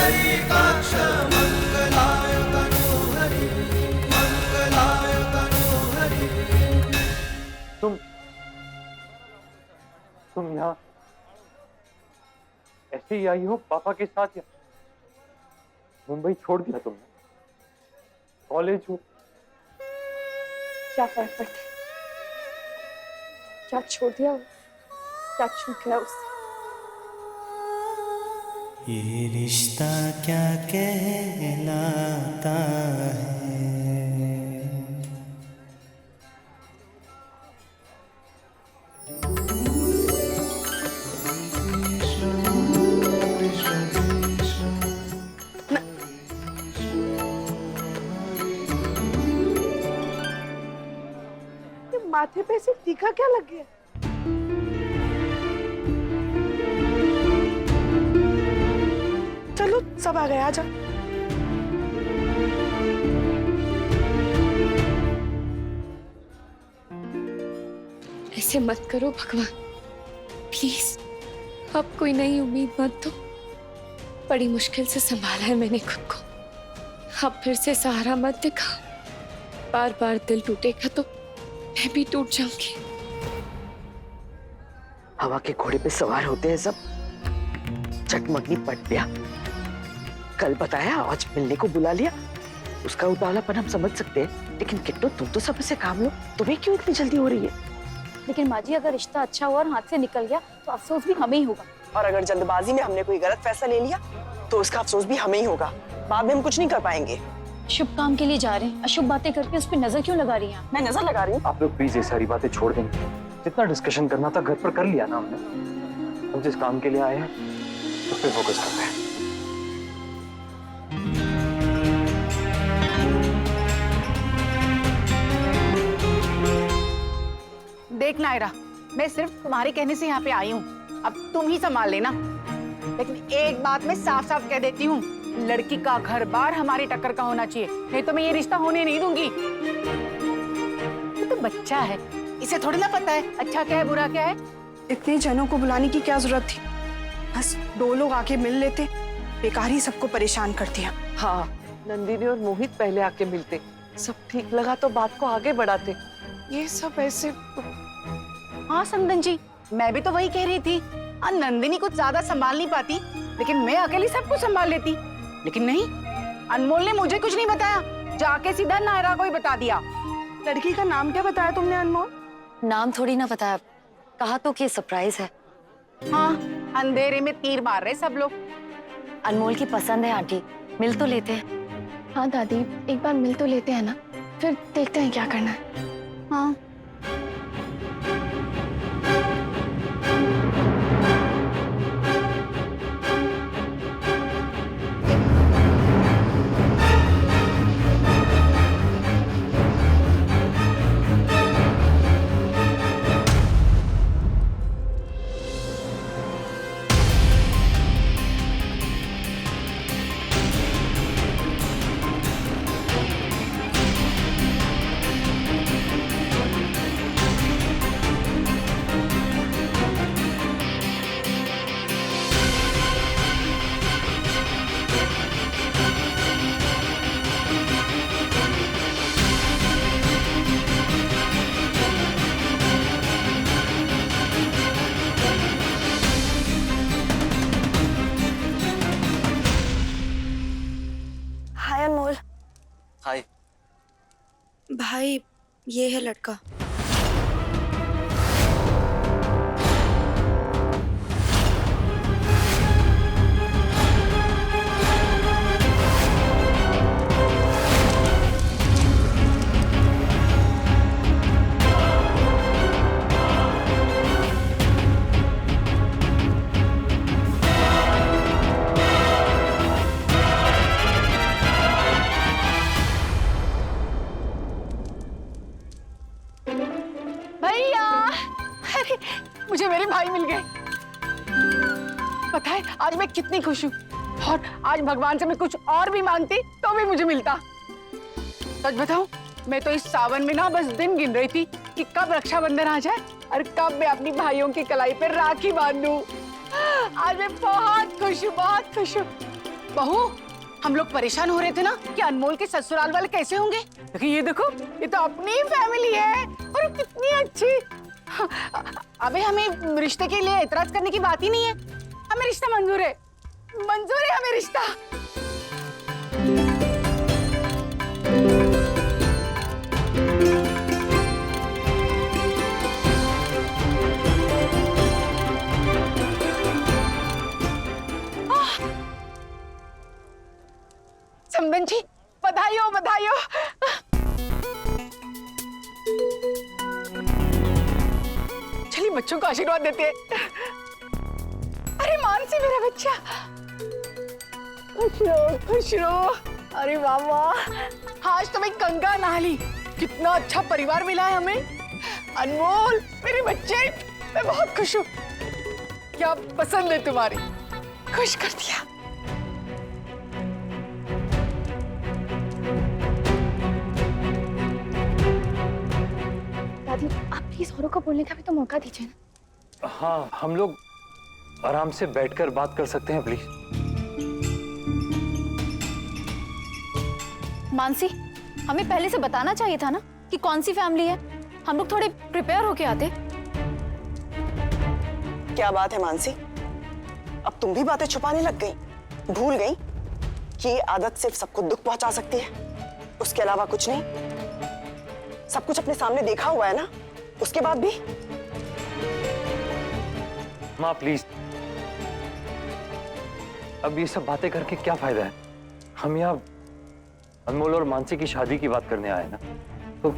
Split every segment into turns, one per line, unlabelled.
पुंडरीकाक्ष मंगलाय तनोहरि, मंगलाय तनोहरि।
तुम यहाँ ऐसे ही आई हो पापा के साथ, या मुंबई छोड़ दिया तुमने? कॉलेज हो,
क्या फर्क पड़ता है? क्या छोड़ दिया, क्या छूट गया उससे?
ये रिश्ता क्या कहलाता है।
माथे पे से टीका क्या लग गया? चलो सब आ गए, आजा। ऐसे मत करो भगवान, प्लीज। अब कोई नई उम्मीद मत दो। बड़ी मुश्किल से संभाला है मैंने खुद को। अब फिर से सहारा मत दिखाओ। बार बार दिल टूटेगा तो मैं भी टूट जाऊंगी।
हवा के घोड़े पे सवार होते हैं सब। चटमगनी पट गया, कल बताया, आज मिलने को बुला लिया। उसका उतावलापन हम समझ सकते हैं, लेकिन किट्टू तुम तो सब से काम लो, तुम्हें क्यों इतनी जल्दी हो रही है?
लेकिन माँ जी, अगर रिश्ता अच्छा हुआ और हाथ से निकल गया तो अफसोस भी हमें ही होगा।
और अगर जल्दबाजी में हमने कोई गलत फैसला ले लिया तो उसका अफसोस भी हमें ही होगा। बाद में हम कुछ नहीं कर पाएंगे।
शुभ काम के लिए जा रहे हैं, अशुभ बातें करके उस पर नजर क्यों लगा रही हैं?
मैं नजर लगा रही हूँ?
आप लोग प्लीज ये सारी बातें छोड़ देंगे। जितना डिस्कशन करना था घर पर कर लिया ना हमने। हम जिस काम के लिए आए हैं उस पर फोकस करते हैं।
देख नायरा, मैं सिर्फ तुम्हारे कहने से यहाँ पे आई हूँ, अब तुम ही संभाल लेना। लेकिन एक बात मैं साफ साफ कह देती हूँ, लड़की का घर बार हमारी टक्कर का होना चाहिए, नहीं तो मैं ये रिश्ता होने नहीं दूंगी। ये तो बच्चा है, इसे थोड़ी ना पता है अच्छा क्या है बुरा क्या है।
इतने जनों को बुलाने की क्या जरूरत थी? बस 2 लोग आके मिल लेते, बेकार ही सबको परेशान कर दिया।
हाँ, नंदिनी और मोहित पहले आके मिलते, सब ठीक लगा तो बात को आगे बढ़ाते।
ये सब ऐसे।
हाँ संदन जी, मैं भी तो वही कह रही थी। नंदिनी कुछ ज्यादा संभाल नहीं पाती, लेकिन मैं अकेली सब कुछ संभाल लेती। लेकिन नहीं, अनमोल ने मुझे कुछ नहीं बताया, जाके सीधा नायरा को ही बता दिया।
लड़की का नाम क्या बताया तुमने अनमोल?
नाम थोड़ी ना बताया, कहा तो कि सरप्राइज है।
हाँ, अंधेरे में तीर मार रहे सब लोग।
अनमोल की पसंद है आंटी, मिल तो लेते हैं। हाँ दादी, एक बार मिल तो लेते हैं ना, फिर देखते हैं क्या करना है।
हाँ
हाय अनमोल।
हाय।
भाई, ये है लड़का।
मुझे मेरे भाई मिल गए। पता है आज मैं कितनी खुश हूँ, और आज भगवान से मैं कुछ और भी मांगती तो भी मुझे मिलता। सच बताऊं, मैं तो इस सावन में ना बस दिन गिन रही थी कि कब रक्षाबंधन आ जाए और कब मैं अपनी भाइयों की कलाई पर राखी बांधूं। आज मैं बहुत खुश हूँ, बहुत खुश हूँ। बहू, हम लोग परेशान हो रहे थे ना कि अनमोल के ससुराल वाले कैसे होंगे, लेकिन ये देखो, ये तो अपनी ही फैमिली है और कितनी अच्छी। अबे हमें रिश्ते के लिए एतराज करने की बात ही नहीं है, हमें रिश्ता मंजूर है, मंजूर है हमें रिश्ता। समदन जी, बधाई हो, बधाई हो। चलिए बच्चों को आशीर्वाद देते हैं। अरे मानसी मेरा बच्चा, खुश रहो, खुश रहो। अरे वाह वाह, आज तो मैं गंगा नहा ली, कितना अच्छा परिवार मिला है हमें। अनमोल मेरे बच्चे, मैं बहुत खुश हूँ। क्या पसंद है तुम्हारी, खुश कर दिया।
दादी आप प्लीज औरों को बोलने का भी तो मौका दीजिए ना।
हाँ, हम लोग आराम से बैठकर बात कर सकते हैं प्लीज।
मानसी, हमें पहले से बताना चाहिए था ना कि कौन सी फैमिली है, हम लोग थोड़े प्रिपेयर होके आते।
क्या बात है मानसी, अब तुम भी बातें छुपाने लग गई? भूल गई कि ये आदत सिर्फ सबको दुख पहुंचा सकती है, उसके अलावा कुछ नहीं। सब कुछ अपने सामने देखा हुआ है ना, उसके बाद भी।
माँ प्लीज, अब ये सब बातें करके क्या फायदा है? हम यहाँ अनमोल और मानसी की शादी की बात करने आए ना, तो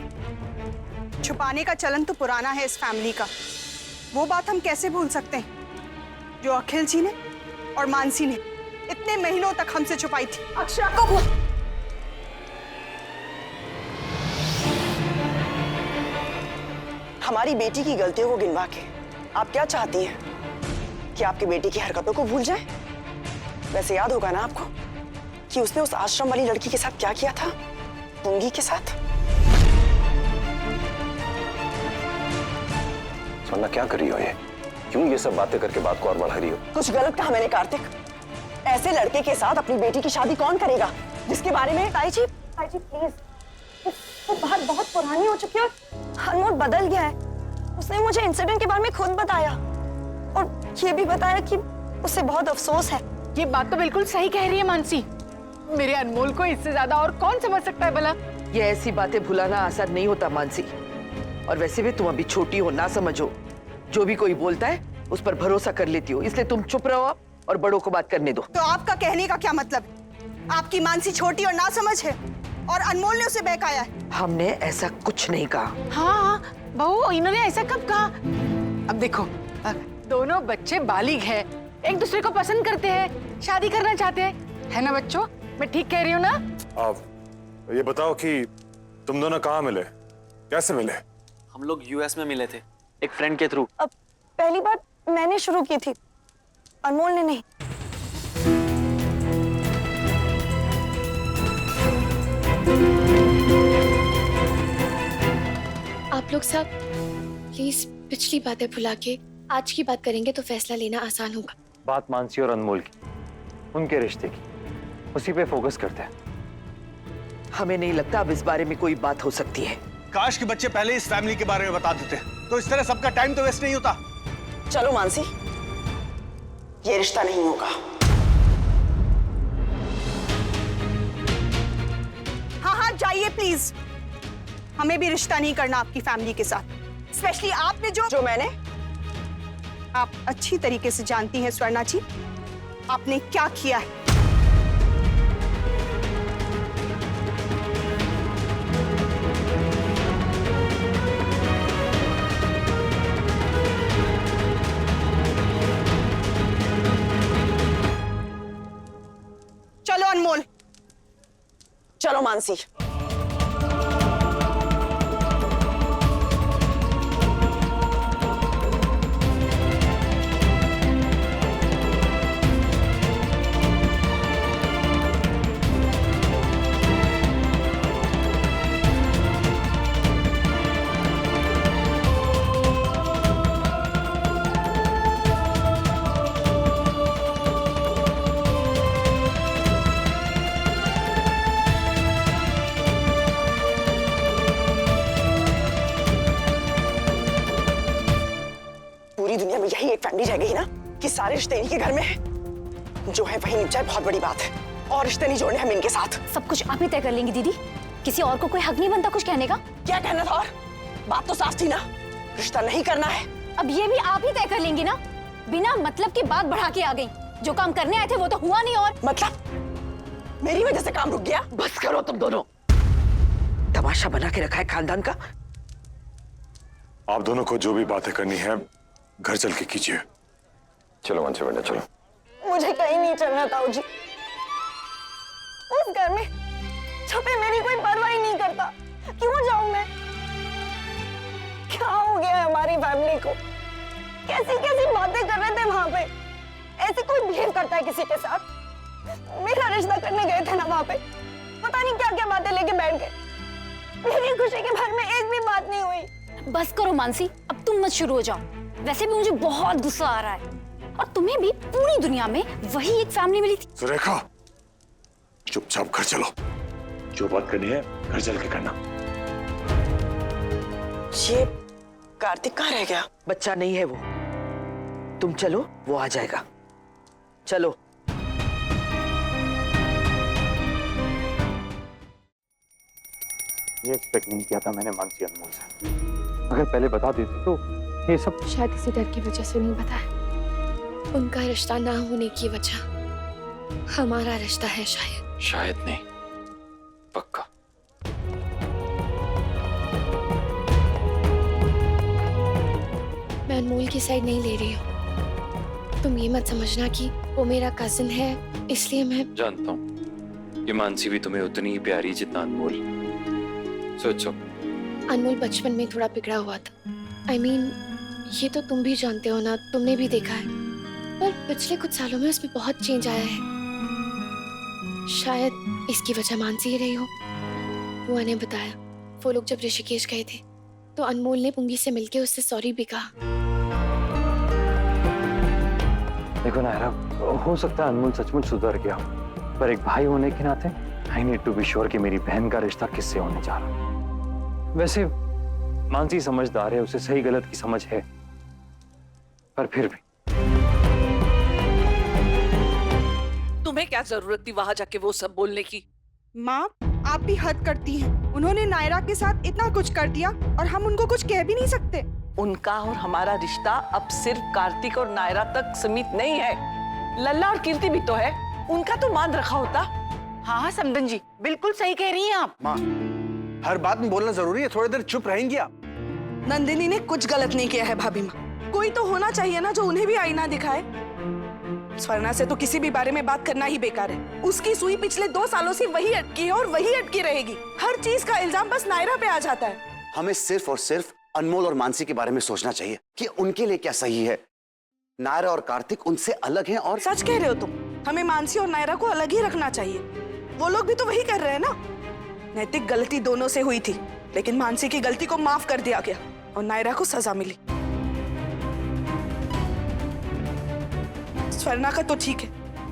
छुपाने का चलन तो पुराना है इस फैमिली का, वो बात हम कैसे भूल सकते हैं जो अखिल जी ने और मानसी ने इतने महीनों तक हमसे छुपाई थी।
अक्षरा को हमारी बेटी की गलतियों को गिनवा के आप क्या चाहती हैं कि आपकी बेटी की हरकतों को भूल जाएं? वैसे याद होगा ना आपको कि उसने उस आश्रम वाली लड़की के साथ क्या किया था, पुंगी के साथ।
सोना क्या कर रही हो ये? क्यों ये सब बातें करके बात को और बढ़ा रही हो?
कुछ गलत कहा मैंने कार्तिक? ऐसे लड़के के साथ अपनी बेटी की शादी कौन करेगा जिसके बारे में ताई जी प्लीज, वो बात बहुत पुरानी हो चुकी है, अनमोल बदल गया है। उसने मुझे इंसिडेंट के बारे में खुद बताया और ये भी बताया कि उसे बहुत अफसोस है।
ये बात तो बिल्कुल सही कह रही है मानसी, मेरे अनमोल को इससे ज्यादा और कौन समझ सकता है भला।
ये ऐसी बातें भुलाना आसान नहीं होता मानसी, और वैसे भी तुम अभी छोटी हो, ना समझो। जो भी कोई बोलता है उस पर भरोसा कर लेती हो, इसलिए तुम चुप रहो और बड़ों को बात करने दो।
तो आपका कहने का क्या मतलब है? आपकी मानसी छोटी और नासमझ है और अनमोल ने उसे बहकाया है।
हमने ऐसा कुछ नहीं कहा।
हाँ बहू, इन्होंने ऐसा कब कहा? अब देखो, दोनों बच्चे बालिग हैं, एक दूसरे को पसंद करते हैं, शादी करना चाहते हैं, है ना बच्चों? मैं ठीक कह रही हूँ ना?
आप ये बताओ कि तुम दोनों कहाँ मिले, कैसे मिले?
हम लोग यूएस में मिले थे, एक फ्रेंड के थ्रू।
अब पहली बात मैंने शुरू की थी, अनमोल ने नहीं।
आप लोग सब प्लीज पिछली बातें भुला के आज की बात करेंगे तो फैसला लेना आसान होगा।
बात मानसी और अनमोल की, उनके रिश्ते की, उसी पे फोकस करते हैं।
हमें नहीं लगता अब इस बारे में कोई बात हो सकती है।
काश के बच्चे पहले इस फैमिली के बारे में बता देते, तो इस तरह सबका टाइम तो वेस्ट नहीं होता।
चलो मानसी, ये रिश्ता नहीं होगा।
हाँ हाँ जाइए प्लीज, हमें भी रिश्ता नहीं करना आपकी फैमिली के साथ, स्पेशली आपने जो
मैंने।
आप अच्छी तरीके से जानती हैं स्वर्णा जी, आपने क्या किया है। चलो अनमोल।
चलो मानसी। टंडी रह गई ना कि सारे रिश्ते इन्हीं के घर में है। जो है वही निप जाए, बहुत बड़ी बात है। और रिश्ते नहीं जोड़ने हम इनके साथ।
सब कुछ आप ही तय कर लेंगी दीदी, किसी और को कोई हक नहीं बनता कुछ कहने का।
क्या कहना था? और बात तो साफ थी ना, रिश्ता नहीं करना है।
अब ये भी आप ही तय कर लेंगी ना? बिना मतलब की बात बढ़ा के आ गई। जो काम करने आए थे वो तो हुआ नहीं। और
मतलब मेरी वजह से काम रुक गया?
बस करो तुम दोनों, तमाशा बना के रखा है खानदान का।
आप दोनों को जो भी बातें करनी है घर चल के कीजिए। चलो मानसी बेटा चलो।
मुझे कहीं नहीं चलना ताऊ जी। उस घर में छुपे मेरी कोई परवाह ही नहीं करता। क्यों जाऊं मैं? क्या हो गया है हमारी फैमिली को? कैसी कैसी बातें कर रहे थे वहां पे। ऐसे कोई बिहेव करता है किसी के साथ? मेरा रिश्ता करने गए थे ना वहां पे, पता नहीं क्या क्या बातें लेके बैठ गए। मेरी खुशी के भर में एक भी बात नहीं हुई।
बस करो मानसी, अब तुम मत शुरू हो जाओ। वैसे भी मुझे बहुत गुस्सा आ रहा है, और तुम्हें भी पूरी दुनिया में वही एक फैमिली मिली थी।
सुरेखा चुपचाप घर चलो, जो बात करनी है घर चल के करना।
ये कार्तिक कहाँ रह गया?
बच्चा नहीं है वो, तुम चलो वो आ जाएगा। चलो।
ये एक्सपेक्ट नहीं किया था मैंने मानसी अनमोल से। अगर पहले बता देती तो ये सब
शायद इसी डर की वजह से नहीं बताया। उनका रिश्ता ना होने की वजह हमारा रिश्ता है शायद।
शायद नहीं, पक्का।
मैं अनमोल की साइड नहीं ले रही हूँ। तुम ये मत समझना कि वो मेरा कजिन है इसलिए मैं।
जानता हूँ ये मानसी भी तुम्हें उतनी ही प्यारी जितना अनमोल। सोचो,
अनमोल बचपन में थोड़ा बिगड़ा हुआ था। I mean, ये तो तुम भी जानते हो ना, तुमने भी देखा है। पर पिछले कुछ सालों में उसमें बहुत चेंज आया है। शायद इसकी वजह मानसी ही रही हो। बुआ ने बताया वो लोग जब ऋषिकेश गए थे तो अनमोल ने पुंगी से मिलके उससे सॉरी भी कहा।
देखो नायरा, हो सकता है अनमोल सचमुच सुधर गया, पर एक भाई होने के नाते I need to be sure कि मेरी बहन का रिश्ता किससे होने जा रहा है। वैसे मानसी समझदार है, उसे सही गलत की समझ है, पर फिर भी
तुम्हें क्या जरूरत थी वहां जाके वो सब बोलने की?
माँ, आप भी हद करती हैं। उन्होंने नायरा के साथ इतना कुछ कर दिया और हम उनको कुछ कह भी नहीं सकते।
उनका और हमारा रिश्ता अब सिर्फ कार्तिक और नायरा तक सीमित नहीं है। लल्ला और कीर्ति भी तो है, उनका तो मान रखा होता।
हाँ समदन जी, बिल्कुल सही कह रही हैं आप।
माँ, हर बात में बोलना जरूरी है? थोड़ी देर चुप रहेंगी आप?
नंदिनी ने कुछ गलत नहीं किया है भाभी माँ। कोई तो होना चाहिए ना जो उन्हें भी आईना दिखाए। स्वर्णा से तो किसी भी बारे में बात करना ही बेकार है। उसकी सुई पिछले 2 सालों से वही अटकी है और वही अटकी रहेगी। हर चीज का इल्जाम बस नायरा पे आ जाता है।
हमें सिर्फ और सिर्फ अनमोल और मानसी के बारे में सोचना चाहिए कि उनके लिए क्या सही है। नायरा और कार्तिक उनसे अलग हैं। और
सच कह रहे हो तुम, हमें मानसी और नायरा को अलग ही रखना चाहिए। वो लोग भी तो वही कर रहे हैं ना। नैतिक गलती दोनों से हुई थी, लेकिन मानसी की गलती को माफ कर दिया गया और नायरा को सजा मिली। स्वर्णा का तो ठीक है,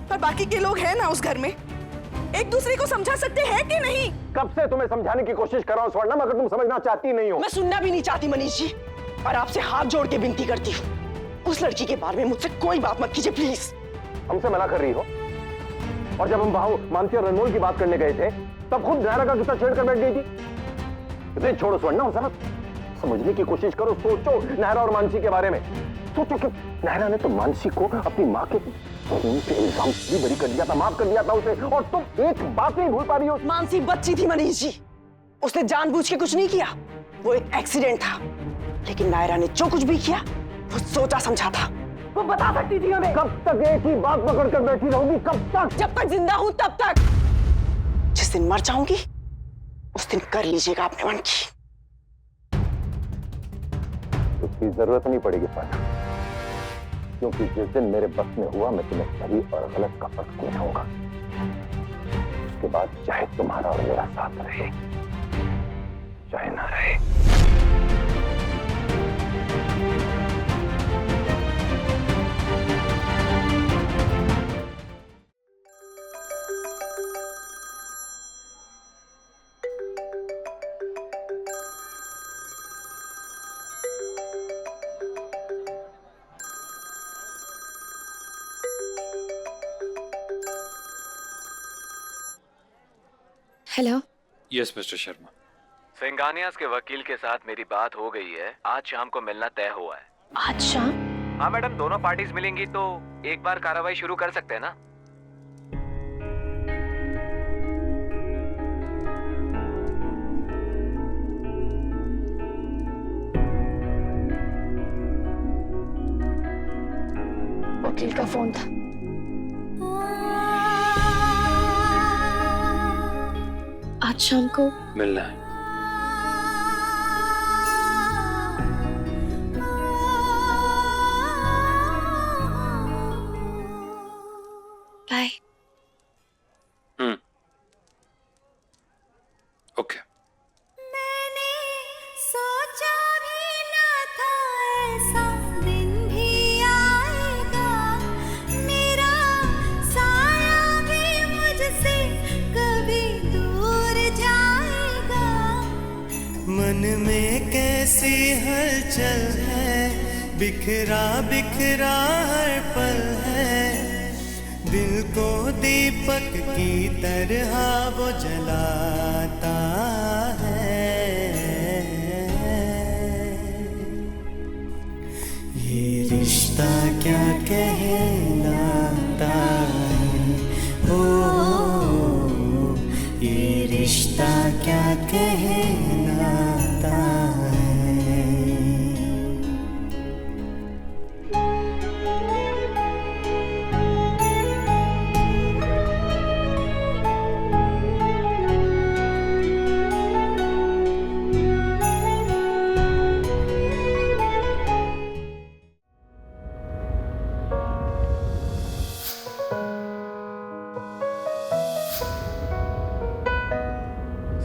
पर बाकी के लोग हैं ना उस घर में, एक दूसरे को समझा सकते हैं कि नहीं?
कब से तुम्हें समझाने की कोशिश कर रहा हूँ स्वर्णा, मगर तुम समझना चाहती नहीं हो।
मैं सुनना भी नहीं चाहती मनीष जी, और आपसे हाथ जोड़ के विनती करती हूँ, उस लड़की के बारे में मुझसे कोई बात मत कीजिए प्लीज।
हमसे मना कर रही हो? और जब हम वहां मानसी और अनमोल की बात करने गए थे तब खुद नायरा का किस्सा छेड़ कर बैठ गई थी। इसे छोड़ो स्वर्णा, जरा समझने की कोशिश करो, सोचो नायरा और मानसी के बारे में। सोचो कि नायरा ने तो मानसी को अपनी माँ के खून के इल्जाम भी बरी कर दिया था, माफ कर दिया था उसे, और तुम एक बात नहीं भूल पा रही हो।
मानसी बच्ची थी मनीष जी, उसने जानबूझ के कुछ नहीं किया, वो एक एक्सीडेंट था। लेकिन नायरा ने जो कुछ भी किया वो सोचा समझा था। वो बता सकती थी हमें।
कब तक एक ही बात पकड़ कर बैठी रहूंगी? कब तक?
जब तक जिंदा हूं तब तक। जिस दिन मर जाऊंगी उस दिन कर लीजिएगा अपने मन की।
उसकी जरूरत नहीं पड़ेगी स्वर्णा, क्योंकि जिस दिन मेरे बस में हुआ मैं तुम्हें सही और गलत का फर्क समझाऊंगा। उसके बाद चाहे तुम्हारा और मेरा साथ रहे चाहे ना रहे।
Hello.
Yes mister Sharma.
Singhanias के वकील के साथ मेरी बात हो गई है, आज शाम को मिलना तय हुआ है।
आज शाम?
हाँ मैडम, दोनों पार्टीज मिलेंगी तो एक बार कार्रवाई शुरू कर सकते हैं ना।
वकील का फोन था। आज शाम को
मिलना है।
बाय।
ओके।
मैंने सोचा भी ना था ऐसा दिन भी आएगा, मेरा साया भी मुझसे कभी दूर जाएगा।
मन में कैसी हलचल है, बिखरा बिखरा हर पल है, दिल को दीपक की तरह वो जलाता है। ये रिश्ता क्या कहलाता है, ओ ये रिश्ता क्या कहलाता है।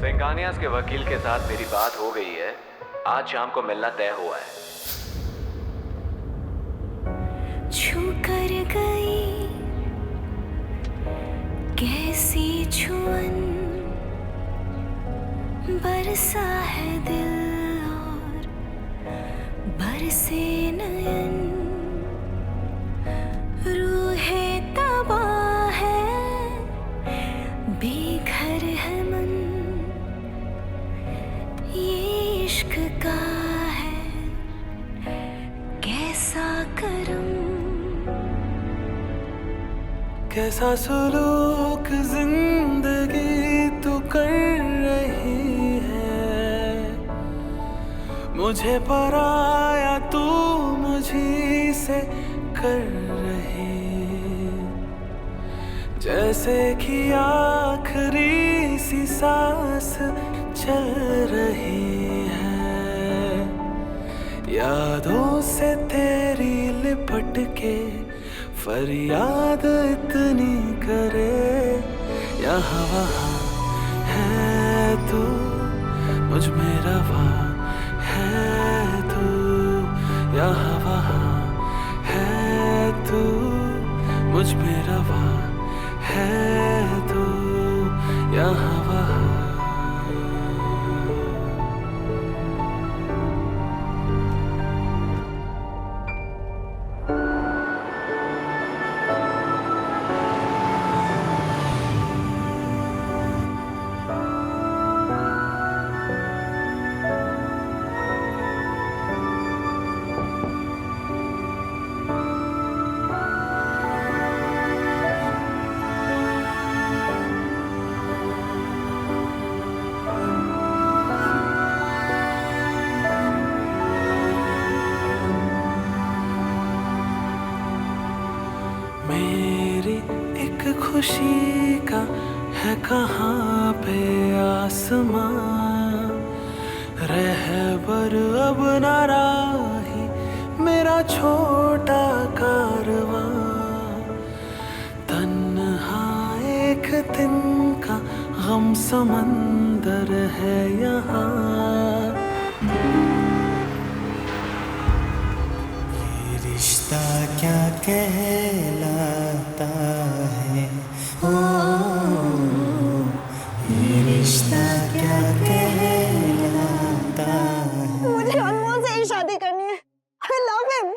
सिंघानियास के वकील के साथ मेरी बात हो गई है, आज शाम को मिलना तय हुआ है।
छू कर गई कैसी छुअन, बरसा है दिल और बरसे नयन, रूहे तबाह है बेघर है मन, ये इश्क का है कैसा करम।
कैसा सुलूक जिंदगी तू कर रही है, मुझे पराया तू मुझी से कर रही, जैसे कि आखिरी सी सांस चल रही है, यादों से तेरी लिपट के फरियाद इतनी करे, यहाँ वहाँ है तू मुझ में रवा है तू, यहाँ वहाँ है तू मुझ में रवा है तू, यहाँ वहाँ। मेरी एक खुशी का है कहाँ पे आसमां, रहबर अब ना राही मेरा छोटा कारवां, तन्हा एक दिन का गम समंदर है यहाँ, ये रिश्ता क्या कहलाता है, ओ ये रिश्ता क्या कहलाता है।
मुझे अनमोल से ही शादी करनी है। I love him।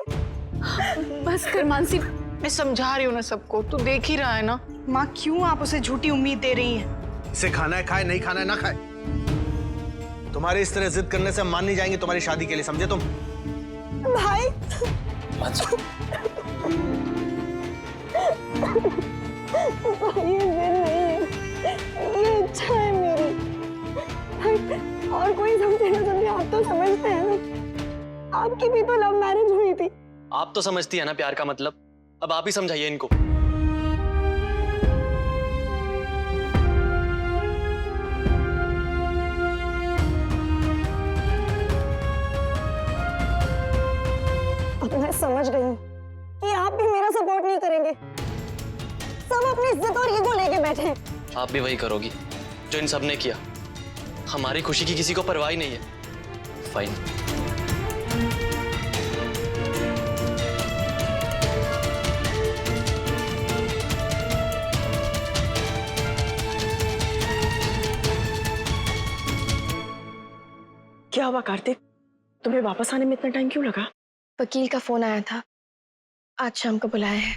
बस कर मानसी, मैं समझा रही हूँ ना सबको, तू देख ही रहा है ना।
माँ क्यों आप उसे झूठी उम्मीद दे रही हैं?
इसे खाना है खाए, नहीं खाना है ना खाए। तुम्हारे इस तरह जिद करने से हम मान नहीं जाएंगे तुम्हारी शादी के लिए, समझे तुम?
भाई ये जिद नहीं है, ये इच्छा है मेरी। भाई और कोई समझे ना समझे, आप तो समझते हैं ना, आपकी भी तो लव मैरिज हुई थी।
आप तो समझती है ना प्यार का मतलब, अब आप ही समझाइए इनको।
अब मैं समझ गई हूँ कि आप भी मेरा सपोर्ट नहीं करेंगे। सब अपनी इज्जत और ईगो लेके बैठे हैं।
आप भी वही करोगी जो इन सब ने किया। हमारी खुशी की किसी को परवाह ही नहीं है। फाइन।
क्या हुआ कार्तिक, तुम्हें वापस आने में इतना टाइम क्यों लगा?
वकील का फोन आया था, आज शाम को बुलाया है।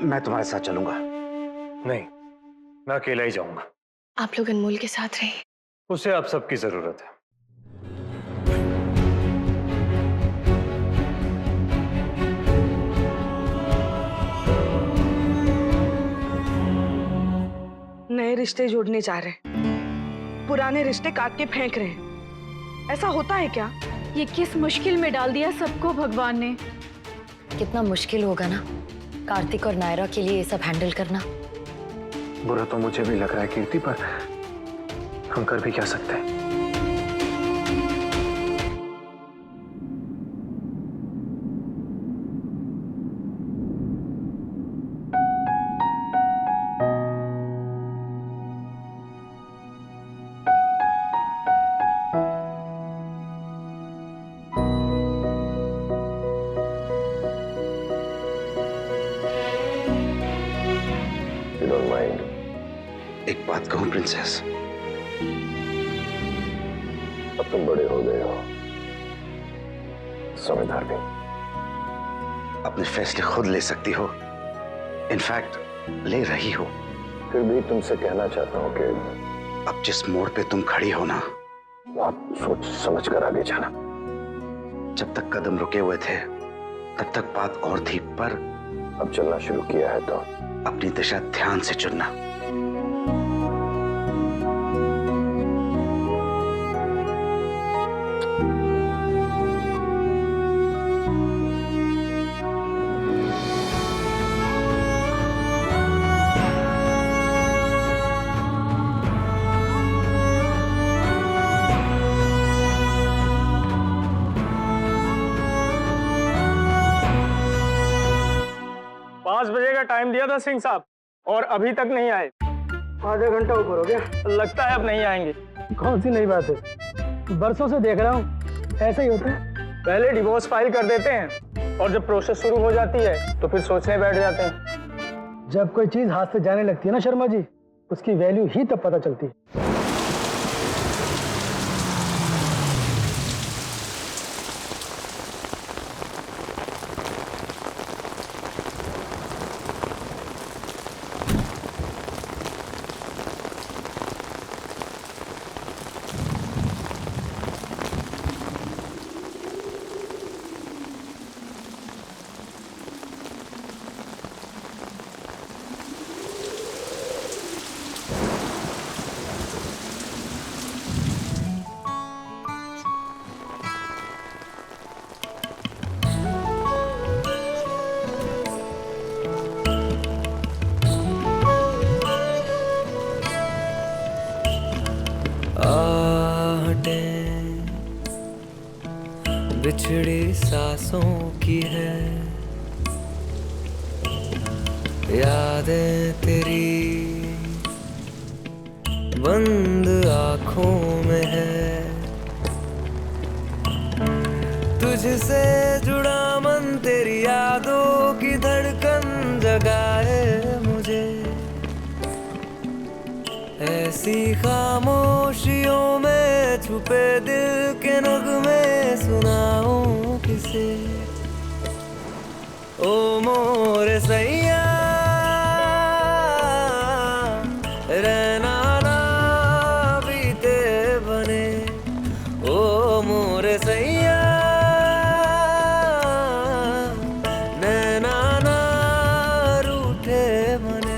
मैं तुम्हारे साथ चलूंगा।
नहीं, मैं अकेला ही जाऊंगा।
आप लोग अनमोल के साथ रहिए।
उसे आप सबकी जरूरत है।
नए रिश्ते जोड़ने जा रहे हैं, पुराने रिश्ते काट के फेंक रहे हैं। ऐसा होता है क्या?
ये किस मुश्किल में डाल दिया सबको भगवान ने। कितना मुश्किल होगा ना कार्तिक और नायरा के लिए ये सब हैंडल करना।
बुरा तो मुझे भी लग रहा है कीर्ति, पर हम कर भी क्या सकते हैं।
एक बात कहूं प्रिंसेस,
अब तुम बड़े हो गए हो, समझदार भी।
अपने फैसले खुद ले सकती हो, इनफैक्ट ले रही हो।
फिर भी तुमसे कहना चाहता हूं कि
अब जिस मोड़ पे तुम खड़ी हो ना,
आप सोच समझ कर आगे जाना।
जब तक कदम रुके हुए थे तब तक बात और थी, पर
अब चलना शुरू किया है तो
अपनी दिशा ध्यान से चुनना।
टाइम दिया था सिंह साहब और अभी तक नहीं आए। आधा घंटा ऊपर हो गया, लगता है अब नहीं आएंगे। कौन सी नई बात है, बरसों से देख रहा हूँ ऐसा ही होता है। पहले डिवोर्स फाइल कर देते हैं और जब प्रोसेस शुरू हो जाती है तो फिर सोचने बैठ जाते हैं। जब कोई चीज हाथ से जाने लगती है ना शर्मा जी, उसकी वैल्यू ही तब पता चलती है।
बिछड़ी सांसों की है यादें तेरी बंद आंखों में है। तुझसे जुड़ा मन तेरी यादों की धड़कन जगाए मुझे। ऐसी खामोशियों में छुपे दिल के नगमे सुनाऊं किसे। ओ ओ मोरे सैया रहना ना बीते बने, ओ मोरे सैया नैना ना रूठे बने।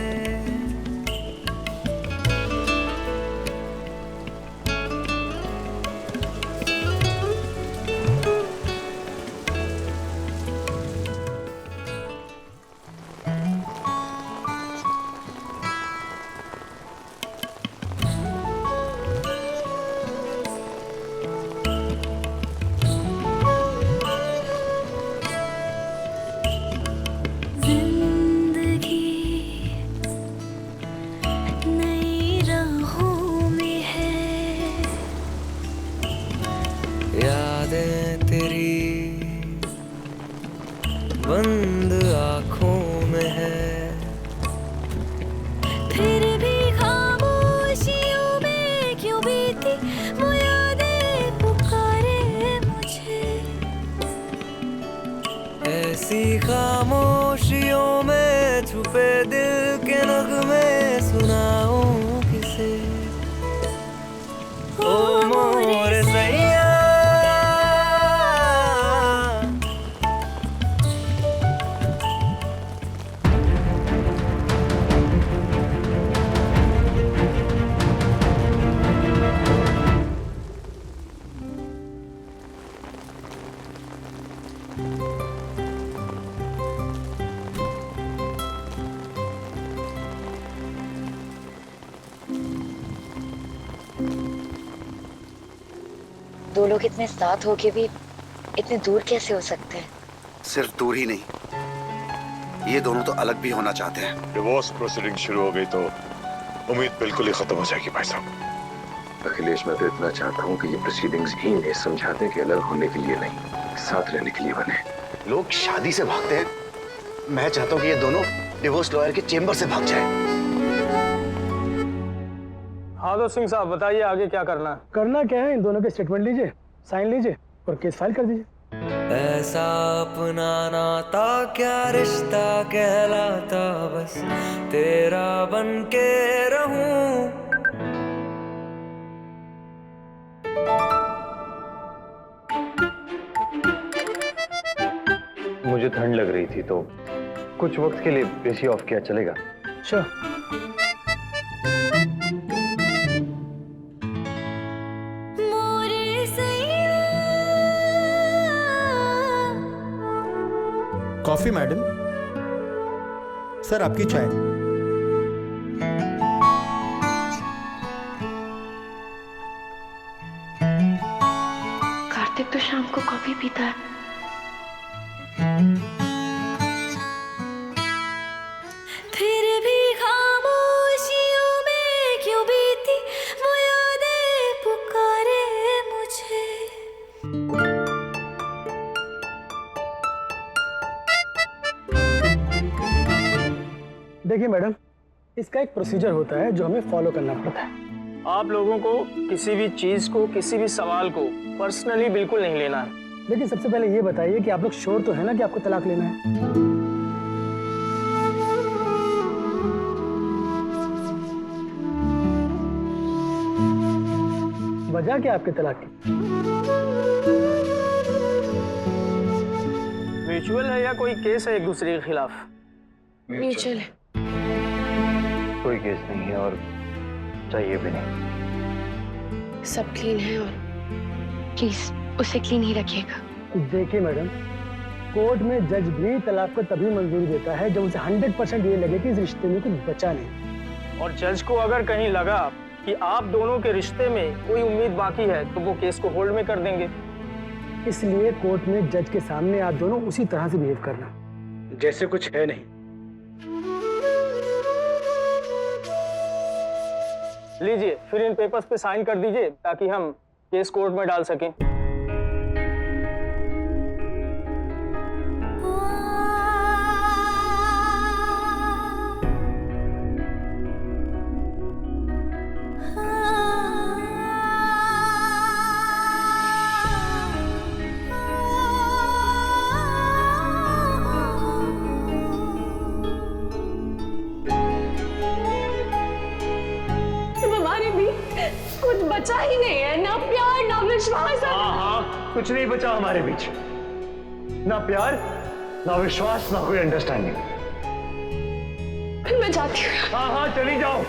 यादें तेरी बंद आंखों में है,
फिर भी खामोशियों में क्यों बीती वो यादें पुकारे मुझे।
ऐसी खामोशियों में छुपे दिल के नगमे सुनाऊं किसे, ओ मोरे सैया
दो लोग इतने साथ होके भी इतने दूर कैसे हो सकते हैं?
सिर्फ दूर ही नहीं, ये दोनों तो अलग भी होना चाहते हैं।
डिवोर्स प्रोसीडिंग शुरू हो गई तो उम्मीद बिल्कुल ही खत्म हो जाएगी भाई साहब।
अखिलेश, मैं तो इतना चाहता हूँ कि ये प्रोसीडिंग्स ही इन्हें समझाते कि अलग होने के लिए नहीं, साथ रहने के लिए बने।
लोग शादी से भागते हैं, मैं चाहता हूँ कि ये दोनों डिवोर्स लॉयर के चेम्बर से भाग जाएं।
हाँ तो सिंह साहब बताइए आगे क्या करना है? करना क्या है, इन दोनों के स्टेटमेंट लीजिए, साइन लीजिए और केस फाइल कर दीजिए।
ऐसा अपना नाता क्या रिश्ता कहलाता, बस तेरा बन के रहूं।
मुझे ठंड लग रही थी तो कुछ वक्त के लिए एसी ऑफ किया, चलेगा?
श्योर।
Coffee madam. सर आपकी चाय।
कार्तिक तो शाम को कॉफी पीता है।
फिर भी खामोशियों में क्यों बीती वो यादें पुकारे मुझे।
देखिए मैडम, इसका एक प्रोसीजर होता है जो हमें फॉलो करना पड़ता है। आप लोगों को किसी भी चीज को, किसी भी सवाल को पर्सनली बिल्कुल नहीं लेना है। लेकिन सबसे पहले ये बताइए कि आप लोग श्योर तो है ना कि आपको तलाक लेना है? वजह क्या आपके तलाक की? म्यूचुअल है या कोई केस है एक दूसरे के खिलाफ?
म्यूचुअल है।
कोई केस नहीं है और चाहिए भी नहीं।
सब क्लीन है और प्लीज उसे क्लीन ही रखिएगा।
देखिए मैडम, कोर्ट में जज भी तलाक को तभी मंजूरी देता है जब उसे 100% ये लगे कि इस रिश्ते में कुछ बचा नहीं। और जज को अगर कहीं लगा कि आप दोनों के रिश्ते में कोई उम्मीद बाकी है तो वो केस को होल्ड में कर देंगे। इसलिए कोर्ट में जज के सामने आप दोनों उसी तरह से बिहेव करना जैसे कुछ है नहीं। लीजिए, फिर इन पेपर्स पे साइन कर दीजिए ताकि हम केस कोर्ट में डाल सकें।
कुछ बचा ही नहीं है, ना प्यार ना विश्वास।
हाँ हाँ, कुछ नहीं बचा हमारे बीच, ना प्यार ना विश्वास ना कोई अंडरस्टैंडिंग।
मैं जाती हूँ।
हाँ हाँ चली जाओ।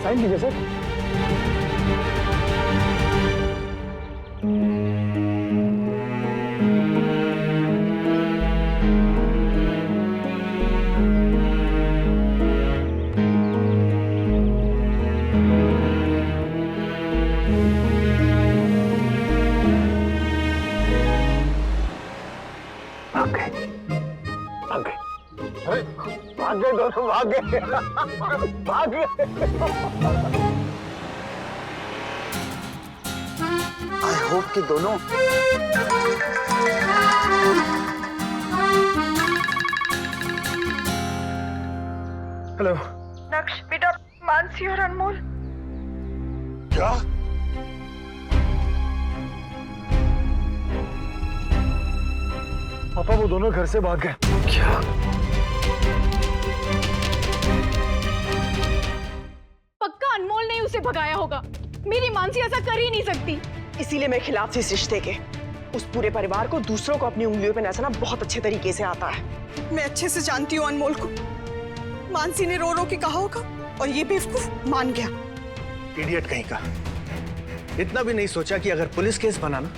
साइन कीजिए सर।
भाग गए दोनों, भाग गए, भाग गए।
आई होप कि दोनों
हेलो
नक्श, बेटा मानसी और अनमोल।
क्या?
पापा वो दोनों घर से भाग गए।
क्या?
पक्का अनमोल ने उसे भगाया होगा। मेरी मानसी ऐसा कर ही नहीं सकती।
इसीलिए मैं खिलाफ थी इस रिश्ते के। उस पूरे परिवार को दूसरों को अपनी उंगलियों पे नचाना बहुत अच्छे तरीके से आता है।
मैं अच्छे से जानती हूँ अनमोल को। मानसी ने रो रो के कहा होगा और ये बेवकूफ मान गया।
इडियट कहीं का। इतना भी नहीं सोचा कि अगर पुलिस केस बना ना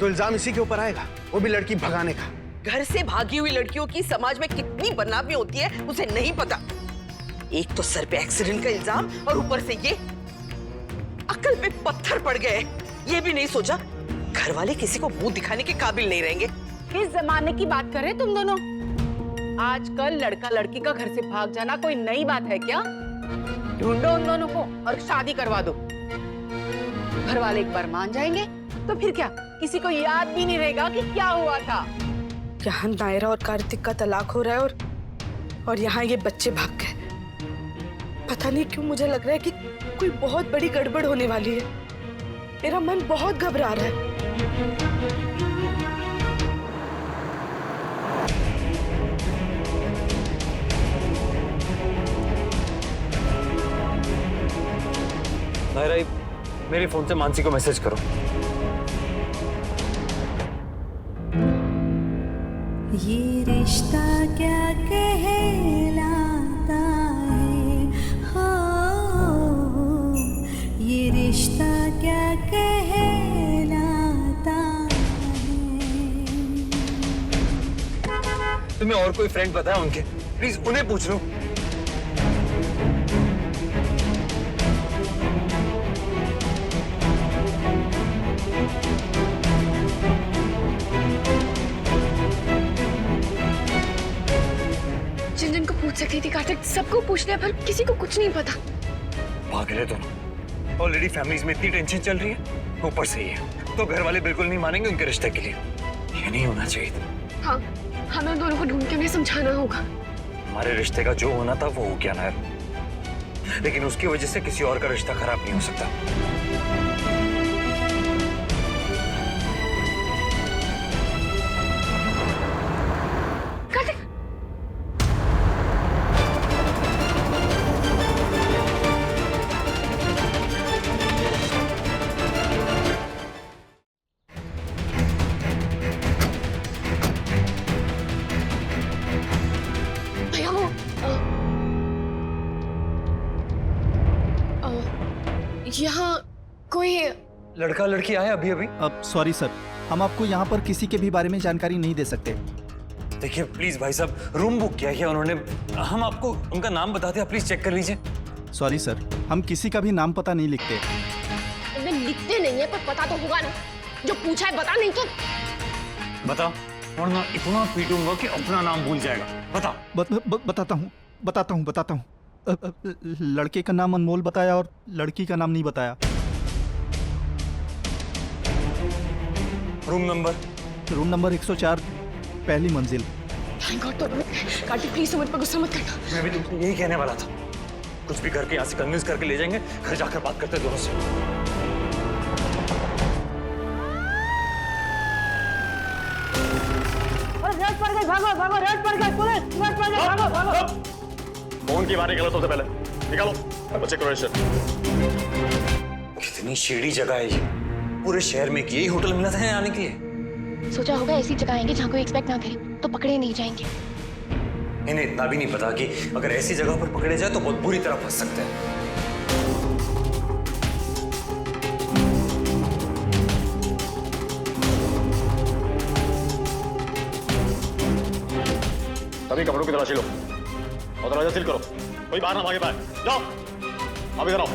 तो इल्जाम इसी के ऊपर आएगा, वो भी लड़की भगाने का।
घर से भागी हुई लड़कियों की समाज में कितनी बदनामी होती है उसे नहीं पता। एक तो सर पे एक्सीडेंट का इल्जाम और ऊपर से ये अकल पे पत्थर पड़ गए। ये भी नहीं सोचा घर वाले किसी को मुंह दिखाने के काबिल नहीं रहेंगे।
किस जमाने की बात कर रहे तुम दोनों? आजकल लड़का लड़की का घर से भाग जाना कोई नई बात है क्या? ढूंढो उन दोनों को और शादी करवा दो। घर वाले एक बार मान जाएंगे तो फिर क्या किसी को याद भी नहीं रहेगा कि क्या हुआ था।
यहाँ नायरा और कार्तिक का तलाक हो रहा है और यहाँ ये बच्चे भाग गए। पता नहीं क्यों मुझे लग रहा है कि कोई बहुत बड़ी गड़बड़ होने वाली है। मेरा मन बहुत घबरा रहा है।
नायरा, मेरे फोन से मानसी को मैसेज करो।
ये रिश्ता क्या कहलाता है, हो ये रिश्ता क्या कहलाता है।
तुम्हें और कोई फ्रेंड पता है उनके? प्लीज उन्हें पूछ लो।
जिन जिन को पूछ सकती थी कार्तिक, सबको पूछ लिया पर किसी को कुछ नहीं पता।
भाग रहे दोनों। ऑलरेडी फैमिलीज में इतनी टेंशन चल रही है, ऊपर से ये तो घर वाले बिल्कुल नहीं मानेंगे उनके रिश्ते के लिए। ये नहीं होना चाहिए था।
हाँ, हमें दोनों को ढूंढ के उन्हें समझाना होगा।
हमारे रिश्ते का जो होना था वो हो गया नायर, लेकिन उसकी वजह से किसी और का रिश्ता खराब नहीं हो सकता।
यहाँ कोई
लड़का लड़की आए अभी अभी?
अब सॉरी सर, हम आपको यहाँ पर किसी के भी बारे में जानकारी नहीं दे सकते।
देखिए प्लीज भाई साहब, रूम बुक किया है उन्होंने, हम आपको उनका नाम बताते हैं, प्लीज चेक कर लीजिए।
सॉरी सर, हम किसी का भी नाम पता नहीं लिखते।
लिखते नहीं है पर पता तो होगा ना। जो पूछा है बता, नहीं तो
बता, वरना इतना पीटूंगा कि अपना नाम भूल जाएगा। बता।
बताता हूँ। लड़के का नाम अनमोल बताया और लड़की का नाम नहीं बताया।
रूम नंबर
104, पहली मंजिल।
Thank God. तो कांटी प्लीज मुझ पर गुस्सा मत करना।
मैं भी तुमसे यही कहने वाला था, कुछ भी करके यहाँ से कन्विंस करके ले जाएंगे, घर जाकर बात करते हैं दोनों से।
रेड पड़ गई, भागो भागो, रेड पड़ गई, पुलिस रेड पड़ गई, भागो भागो।
फोन की बात निकालो, सबसे पहले निकालो बच्चे को रजिस्टर। कितनी शेडी जगह है ये, पूरे शहर में यही होटल मिला था आने के लिए।
सोचा होगा ऐसी जगह आएंगे जहाँ कोई एक्सपेक्ट ना करे तो पकड़े नहीं जाएंगे।
इन्हें इतना भी नहीं पता कि अगर ऐसी जगह पर पकड़े जाए तो बहुत बुरी तरह फंस सकते हैं।
सभी कपड़ों की तलाशी लो और दरवाजा सील करो, कोई बाहर ना भागे पाए। जाओ, अब इधर आओ।